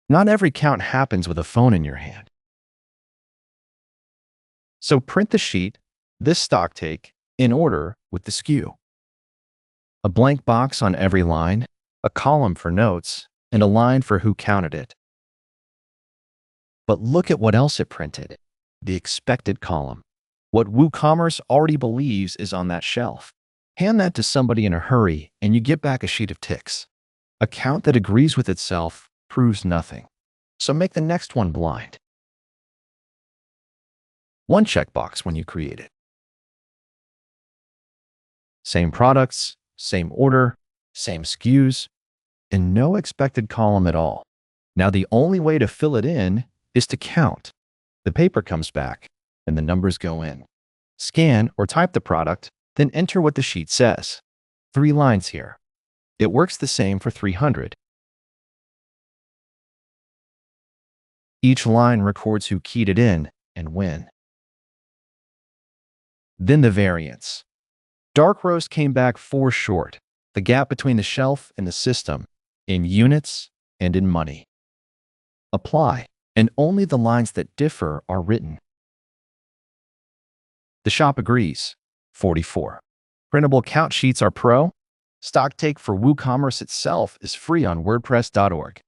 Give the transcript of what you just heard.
Not every count happens with a phone in your hand. So print the sheet, this stock take, in order with the SKU. A blank box on every line, a column for notes, and a line for who counted it. But look at what else it printed. The expected column. What WooCommerce already believes is on that shelf. Hand that to somebody in a hurry and you get back a sheet of ticks. A count that agrees with itself proves nothing. So make the next one blind. One checkbox when you create it. Same products, same order, same SKUs, and no expected column at all. Now the only way to fill it in is to count. The paper comes back and the numbers go in. Scan or type the product, then enter what the sheet says. 3 lines here. It works the same for 300. Each line records who keyed it in and when. Then the variance. Dark roast came back 4 short, the gap between the shelf and the system, in units and in money. Apply, and only the lines that differ are written. The shop agrees. 44. Printable count sheets are pro. Stocktake for WooCommerce itself is free on WordPress.org.